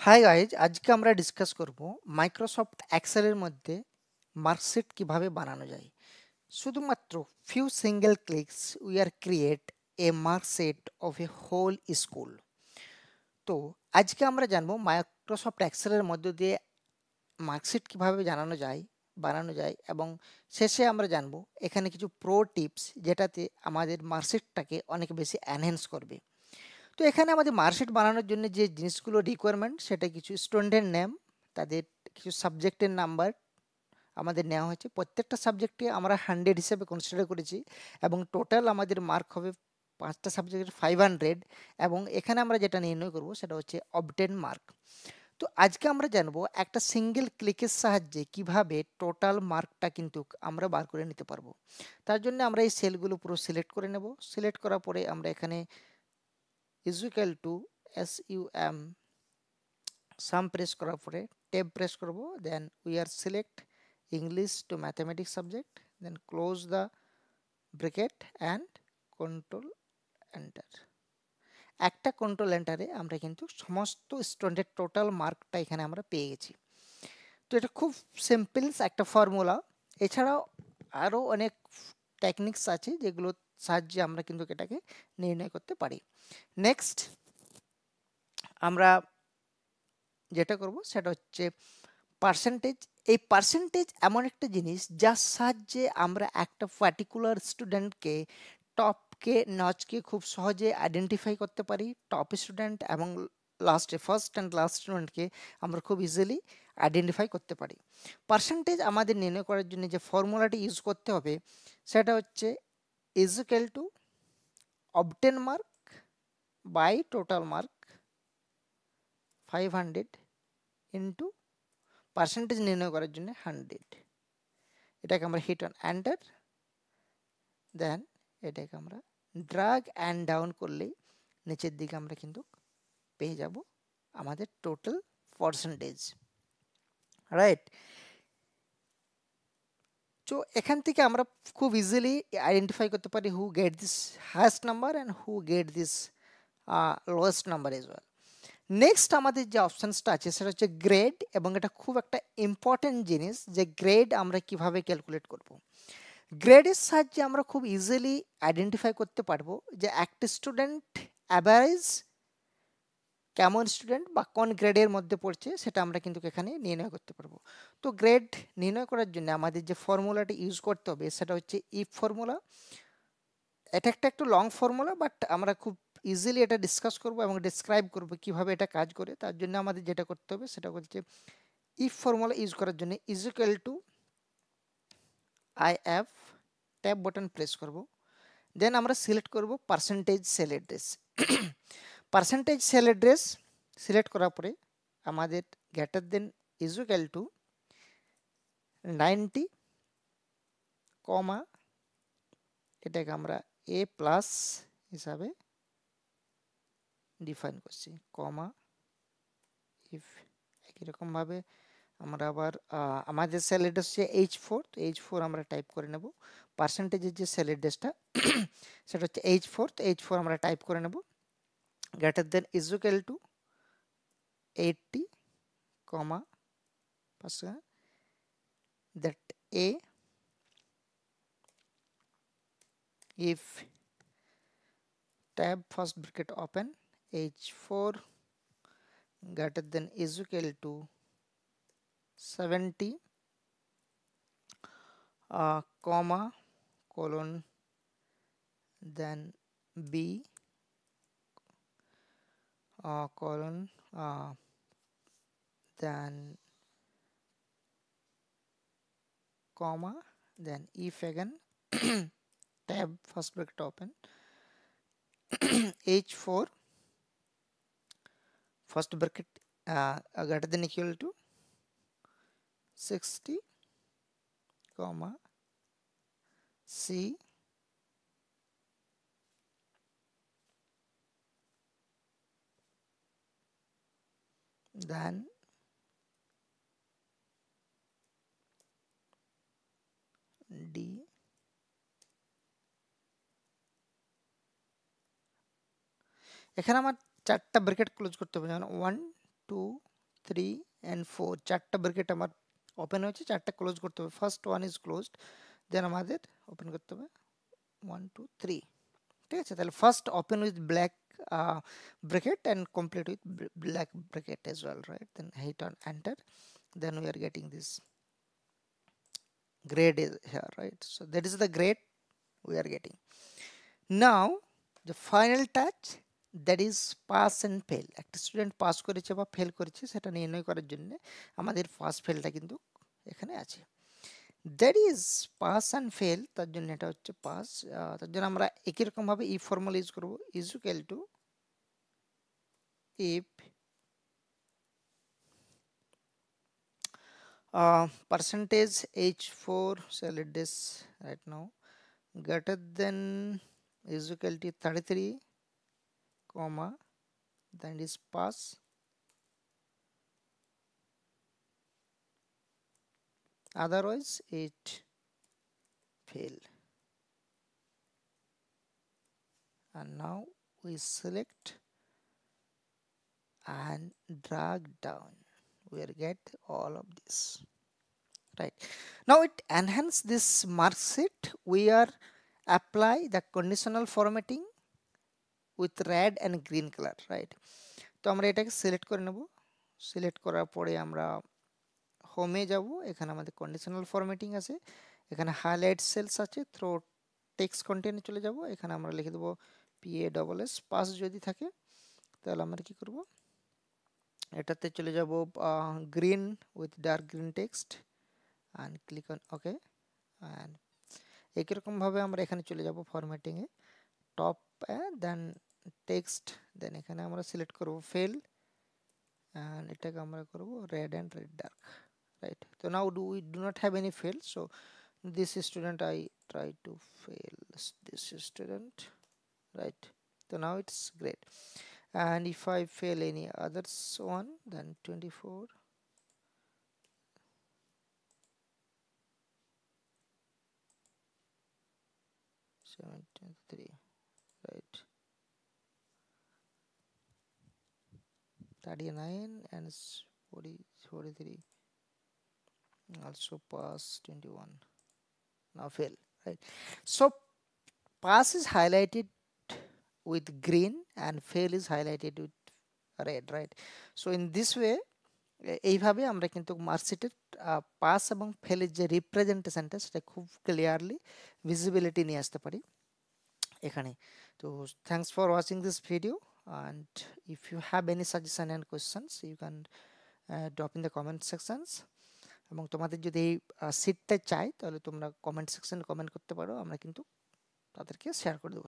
Hi guys, আজকে আমরা discuss করব মাইক্রোসফট এক্সেলের মধ্যে মার্কশিট কিভাবে বানানো যায়। শুধুমাত্র few single clicks we are create a marksheet of a whole school. তো আজকে আমরা জানবো মাইক্রোসফট এক্সেলের মধ্য দিয়ে মার্কশিট কিভাবে বানানো যায় এবং শেষে আমরা জানবো এখানে কিছু প্রো টিপস যেটাতে আমাদের মার্কশিটটাকে অনেক বেশি এনহ্যান্স করবে। তো এখানে আমাদের মার্কশিট বানানোর জন্য যে জিনিসগুলো রিকোয়ারমেন্ট সেটা কিছু স্টুডেন্টের নেম, তাদের কিছু সাবজেক্টের নাম্বার আমাদের নেওয়া হয়েছে। প্রত্যেকটা সাবজেক্টে আমরা 100 হিসেবে কনসিডার করেছি এবং টোটাল আমাদের মার্ক হবে 5টা সাবজেক্টের 500। এবং এখানে আমরা যেটা নির্ণয় করব সেটা হচ্ছে অবটেন মার্ক। তো আজকে আমরা জানবো একটা সিঙ্গেল ক্লিকের সাহায্যে কিভাবে টোটাল মার্কটা কিন্তু আমরা বার করে নিতে পারবো। তার জন্য আমরা এই সেলগুলো পুরো সিলেক্ট করে নেব। সিলেক্ট করার পরে আমরা এখানে is equal to sum sum press করার পরে ট্যাব প্রেস করব, then we are select English to mathematics subject, then close the bracket and control enter. একটা কন্ট্রোল এন্টারে আমরা কিন্তু সমস্ত স্টুডেন্টের টোটাল মার্কটা এখানে আমরা পেয়ে গেছি। তো এটা খুব সিম্পল একটা ফর্মুলা। এছাড়াও আরও অনেক টেকনিক্স আছে যেগুলোর সাহায্যে আমরা কিন্তু এটাকে নির্ণয় করতে পারি। নেক্সট আমরা যেটা করব সেটা হচ্ছে পার্সেন্টেজ। এই পার্সেন্টেজ এমন একটা জিনিস যার সাহায্যে আমরা একটা পার্টিকুলার স্টুডেন্টকে টপকে নচকে খুব সহজে আইডেন্টিফাই করতে পারি। টপ স্টুডেন্ট এবং লাস্টে ফার্স্ট অ্যান্ড লাস্ট স্টুডেন্টকে আমরা খুব ইজিলি আইডেন্টিফাই করতে পারি। পার্সেন্টেজ আমাদের নির্ণয় করার জন্য যে ফর্মুলাটি ইউজ করতে হবে সেটা হচ্ছে is equal to obtain mark by total mark 500 into percentage নির্ণয় করার জন্য 100। এটাকে আমরা হিট অন এন্টার, দেন এটাকে আমরা ড্রাগ অ্যান্ড ডাউন করলেই নিচের দিকে আমরা কিন্তু পেয়ে যাব আমাদের টোটাল পার্সেন্টেজ, রাইট। তো এখান থেকে আমরা খুব ইজিলি আইডেন্টিফাই করতে পারি হু get this highest number and who get this lowest number as well. Next আমাদের যে অপশানসটা আছে সেটা হচ্ছে গ্রেড, এবং এটা খুব একটা ইম্পর্টেন্ট জিনিস যে গ্রেড আমরা কিভাবে ক্যালকুলেট করব। গ্রেডের সাহায্যে আমরা খুব ইজিলি আইডেন্টিফাই করতে পারবো যে একটা স্টুডেন্ট অ্যাভারেজ কেমন স্টুডেন্ট বা কোন গ্রেডের মধ্যে পড়ছে সেটা আমরা কিন্তু এখানে নির্ণয় করতে পারবো। তো গ্রেড নির্ণয় করার জন্য আমাদের যে ফর্মুলাটা ইউজ করতে হবে সেটা হচ্ছে ইফ ফর্মুলা। এটা একটু লং ফর্মুলা, বাট আমরা খুব ইজিলি এটা ডিসকাস করব এবং ডিসক্রাইব করব কিভাবে এটা কাজ করে। তার জন্য আমাদের যেটা করতে হবে সেটা হচ্ছে ইফ ফর্মুলা ইউজ করার জন্য is equal two IF tab button press করব, দেন আমরা সিলেক্ট করব percentage sell address. Percentage sell address select করার পরে আমাদের greater than is equal two 90 কমা, এটাকে আমরা A প্লাস হিসাবে ডিফাইন করছি, কমা ইফ। একই রকমভাবে আমরা আবার আমাদের সেল অ্যাড্রেস হচ্ছে H4, তো H4 আমরা টাইপ করে নেব। পার্সেন্টেজের যে সেল অ্যাড্রেসটা সেটা হচ্ছে H4, তো H4 আমরা টাইপ করে নেব। Greater than is equal two 80 comma that A if tab first bracket open H4 greater than is equal to 70 comma colon then B colon then comma then if again tab first bracket open H4 first bracket greater than equal to 60 comma C then D এখানে আমার চারটা bracket close করতে হবে, যেমন 1 2 3 and 4 চারটা bracket আমার open হয়েছে, চারটা ক্লোজ করতে হবে। ফার্স্ট ওয়ান ইজ ক্লোজড, দেন আমাদের ওপেন করতে হবে 1 2 3। ঠিক আছে, তাহলে first open with black bracket and complete with black bracket as well, right? Then hit on enter, then we are getting this grade is here, right? So that is the grade we are getting. Now the final touch, that is pass and fail. একটা student pass করেছে বা fail করেছে সেটা নির্ণয় করার জন্য আমাদের pass ফেলটা কিন্তু এখানে আছে। That is pass and fail, তার জন্য এটা হচ্ছে পাস। তার জন্য আমরা একই রকমভাবে ই ফর্মুলা ইউজ করবো, is equal two if percentage h4, so let this right now, greater than is equal to 33 comma, then is pass, otherwise it fail. And now we select and drag down, we will get all of this, right? Now it enhance this mark sheet, we are apply the conditional formatting with red and green color, right? তো আমরা এটাকে select করে নেব, select করার পরে আমরা হোমে যাব, এখানে আমাদের কন্ডিশনাল ফরম্যাটিং আছে, এখানে হাইলাইট সেলস আছে, থ্রো টেক্সট কন্টেন্টে চলে যাব, এখানে আমরা লিখে দেবো PASS পাস যদি থাকে, তাহলে আমরা কি করব, এটাতে চলে যাব green with dark green text and click on okay. And একই রকমভাবে আমরা এখানে চলে যাব ফরম্যাটিংয়ে, টপ দেন টেক্সট, দেন এখানে আমরা সিলেক্ট করব ফেল অ্যান্ড এটাকে আমরা করব red and red dark, right? So now we do not have any fail, so this student I try to fail this student, right? So now it's great. And if I fail any others one, then 24 73, right? 39 and 40 43 also pass 21, now fail, right? So pass is highlighted with green and fail is highlighted with red, right? So in this way এইভাবে আমরা কিন্তু মার্কশিটের pass এবং ফেলের যে রিপ্রেজেন্টেশনটা সেটা খুব clearly visibility নিয়ে আসতে পারি এখানে। তো thanks for watching this video, and if you have any suggestion and questions you can drop in the comment sections, এবং তোমাদের যদি এই সিটটা চাই তাহলে তোমরা কমেন্ট সেকশনে কমেন্ট করতে পারো, আমরা কিন্তু তাদেরকে শেয়ার করে দেবো।